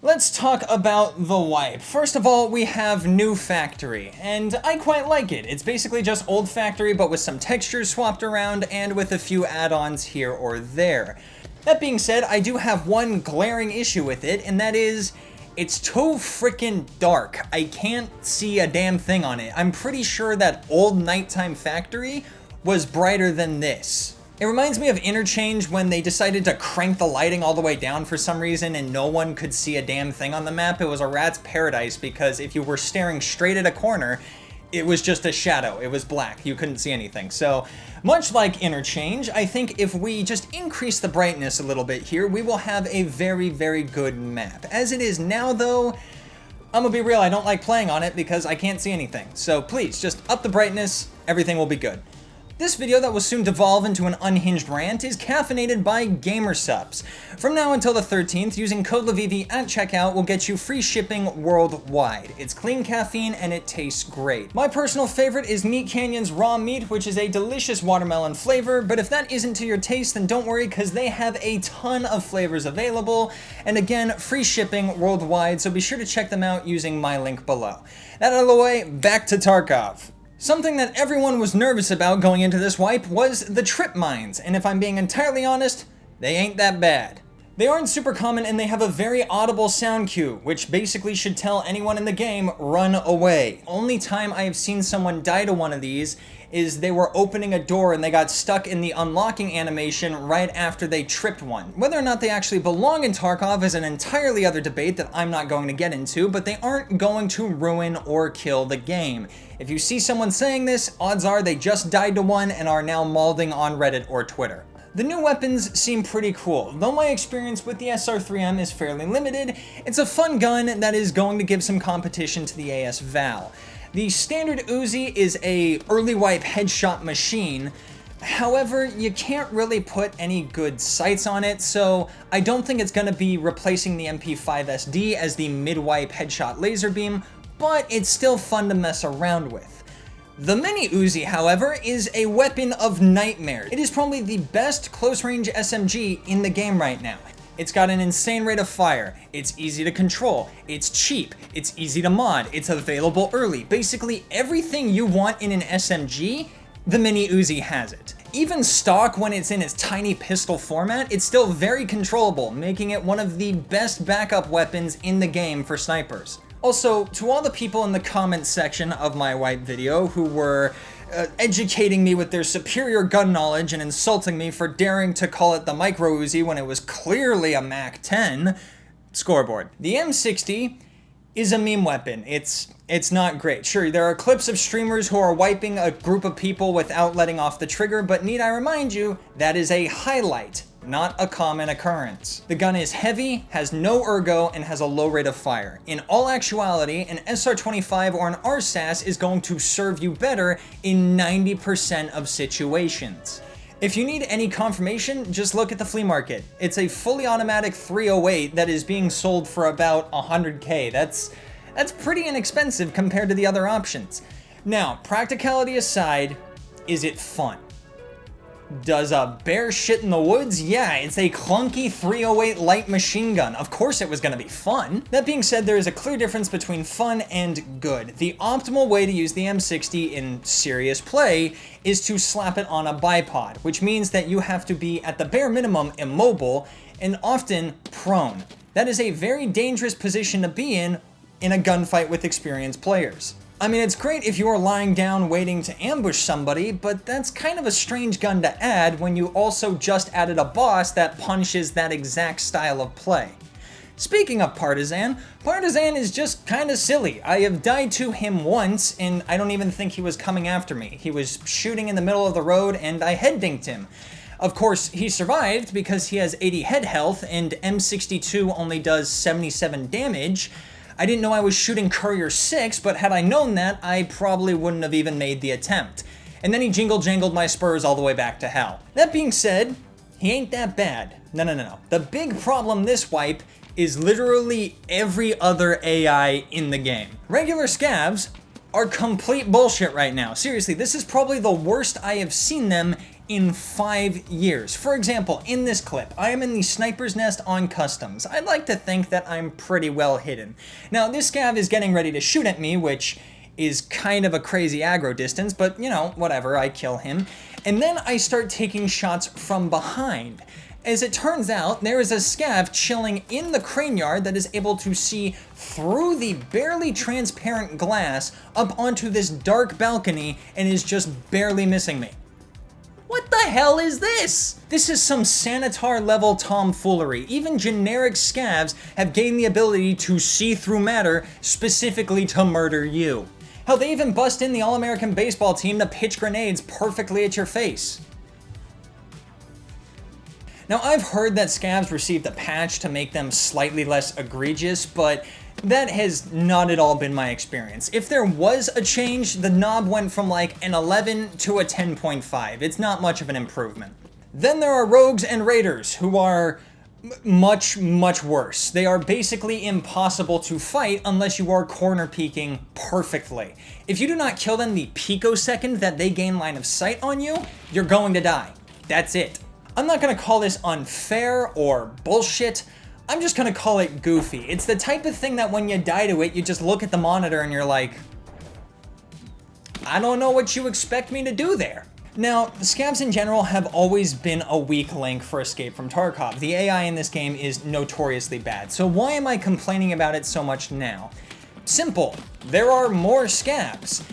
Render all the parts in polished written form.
Let's talk about the wipe. First of all, we have New Factory, and I quite like it. It's basically just Old Factory, but with some textures swapped around and with a few add-ons here or there. That being said, I do have one glaring issue with it, and that is, it's too freaking dark. I can't see a damn thing on it. I'm pretty sure that Old Nighttime Factory was brighter than this. It reminds me of Interchange when they decided to crank the lighting all the way down for some reason and no one could see a damn thing on the map. It was a rat's paradise because if you were staring straight at a corner, it was just a shadow. It was black. You couldn't see anything. So much like Interchange, I think if we just increase the brightness a little bit here, we will have a very, very good map. As it is now though, I'm gonna be real, I don't like playing on it because I can't see anything. So please, just up the brightness, everything will be good. This video that will soon devolve into an unhinged rant is caffeinated by Supps. From now until the 13th, using code Livivi at checkout will get you free shipping worldwide. It's clean caffeine and it tastes great. My personal favorite is Meat Canyon's raw meat, which is a delicious watermelon flavor, but if that isn't to your taste, then don't worry because they have a ton of flavors available. And again, free shipping worldwide, so be sure to check them out using my link below. That out of the way, back to Tarkov. Something that everyone was nervous about going into this wipe was the trip mines, and if I'm being entirely honest, they ain't that bad. They aren't super common and they have a very audible sound cue, which basically should tell anyone in the game, run away. Only time I have seen someone die to one of these is they were opening a door and they got stuck in the unlocking animation right after they tripped one. Whether or not they actually belong in Tarkov is an entirely other debate that I'm not going to get into, but they aren't going to ruin or kill the game. If you see someone saying this, odds are they just died to one and are now malding on Reddit or Twitter. The new weapons seem pretty cool. Though my experience with the SR3M is fairly limited, it's a fun gun that is going to give some competition to the AS Val. The standard Uzi is a early wipe headshot machine. However, you can't really put any good sights on it, so I don't think it's going to be replacing the MP5SD as the mid-wipe headshot laser beam, but it's still fun to mess around with. The Mini Uzi, however, is a weapon of nightmares. It is probably the best close-range SMG in the game right now. It's got an insane rate of fire, it's easy to control, it's cheap, it's easy to mod, it's available early. Basically everything you want in an SMG, the Mini Uzi has it. Even stock when it's in its tiny pistol format, it's still very controllable, making it one of the best backup weapons in the game for snipers. Also, to all the people in the comments section of my wipe video who were educating me with their superior gun knowledge and insulting me for daring to call it the Micro Uzi when it was clearly a Mac 10, scoreboard. The M60 is a meme weapon. It's not great. Sure, there are clips of streamers who are wiping a group of people without letting off the trigger, but need I remind you, that is a highlight, not a common occurrence. The gun is heavy, has no ergo, and has a low rate of fire. In all actuality, an SR25 or an RSAS is going to serve you better in 90% of situations. If you need any confirmation, just look at the flea market. It's a fully automatic 308 that is being sold for about 100K. That's pretty inexpensive compared to the other options. Now, practicality aside, is it fun? Does a bear shit in the woods? Yeah, it's a clunky 308 light machine gun. Of course it was going to be fun. That being said, there is a clear difference between fun and good. The optimal way to use the M60 in serious play is to slap it on a bipod, which means that you have to be at the bare minimum immobile and often prone. That is a very dangerous position to be in a gunfight with experienced players. I mean, it's great if you're lying down waiting to ambush somebody, but that's kind of a strange gun to add when you also just added a boss that punishes that exact style of play. Speaking of Partisan, Partisan is just kinda silly. I have died to him once, and I don't even think he was coming after me. He was shooting in the middle of the road, and I head dinked him. Of course, he survived because he has 80 head health, and M62 only does 77 damage. I didn't know I was shooting Courier 6, but had I known that, I probably wouldn't have even made the attempt. And then he jingled my spurs all the way back to hell. That being said, he ain't that bad. No. The big problem this wipe is literally every other AI in the game. Regular scavs are complete bullshit right now. Seriously, this is probably the worst I have seen them in 5 years. For example, in this clip, I am in the sniper's nest on customs. I'd like to think that I'm pretty well hidden. Now, this scav is getting ready to shoot at me, which is kind of a crazy aggro distance, but you know, whatever, I kill him. And then I start taking shots from behind. As it turns out, there is a scav chilling in the crane yard that is able to see through the barely transparent glass up onto this dark balcony and is just barely missing me. What the hell is this? This is some Sanitar level tomfoolery. Even generic scavs have gained the ability to see through matter specifically to murder you. Hell, they even bust in the All-American baseball team to pitch grenades perfectly at your face. Now, I've heard that scavs received a patch to make them slightly less egregious, but that has not at all been my experience. If there was a change, the knob went from like an 11 to a 10.5. It's not much of an improvement. Then there are rogues and raiders, who are much, much worse. They are basically impossible to fight unless you are corner peeking perfectly. If you do not kill them the picosecond that they gain line of sight on you, you're going to die. That's it. I'm not gonna call this unfair or bullshit. I'm just gonna call it goofy. It's the type of thing that when you die to it, you just look at the monitor and you're like, I don't know what you expect me to do there. Now, scavs in general have always been a weak link for Escape from Tarkov. The AI in this game is notoriously bad, so why am I complaining about it so much now? Simple, there are more scavs.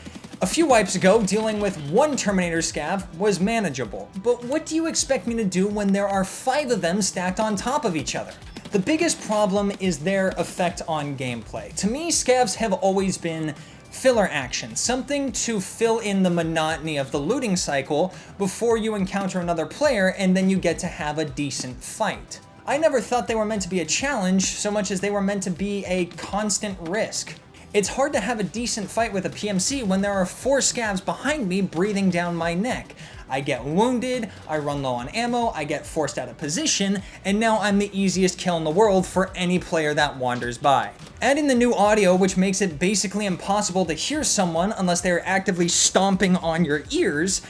A few wipes ago, dealing with one Terminator scav was manageable, but what do you expect me to do when there are 5 of them stacked on top of each other? The biggest problem is their effect on gameplay. To me, scavs have always been filler action, something to fill in the monotony of the looting cycle before you encounter another player and then you get to have a decent fight. I never thought they were meant to be a challenge so much as they were meant to be a constant risk. It's hard to have a decent fight with a PMC when there are 4 scavs behind me breathing down my neck. I get wounded, I run low on ammo, I get forced out of position, and now I'm the easiest kill in the world for any player that wanders by. Add in the new audio, which makes it basically impossible to hear someone unless they are actively stomping on your ears,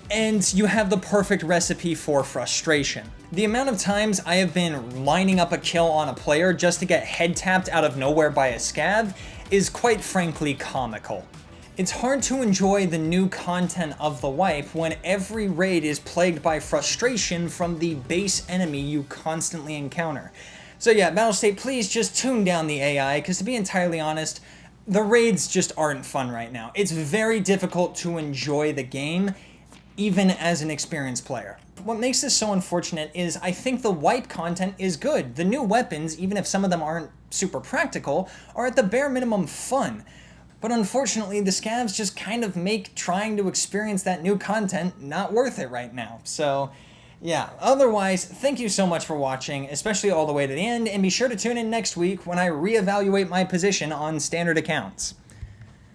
and you have the perfect recipe for frustration. The amount of times I have been lining up a kill on a player just to get head tapped out of nowhere by a scav is quite frankly comical. It's hard to enjoy the new content of the wipe when every raid is plagued by frustration from the base enemy you constantly encounter. So yeah, Battlestate, please just tune down the AI, because to be entirely honest, the raids just aren't fun right now. It's very difficult to enjoy the game, even as an experienced player. What makes this so unfortunate is I think the wipe content is good. The new weapons, even if some of them aren't super practical, are at the bare minimum fun. But unfortunately, the scavs just kind of make trying to experience that new content not worth it right now. So yeah, otherwise, thank you so much for watching, especially all the way to the end, and be sure to tune in next week when I reevaluate my position on standard accounts.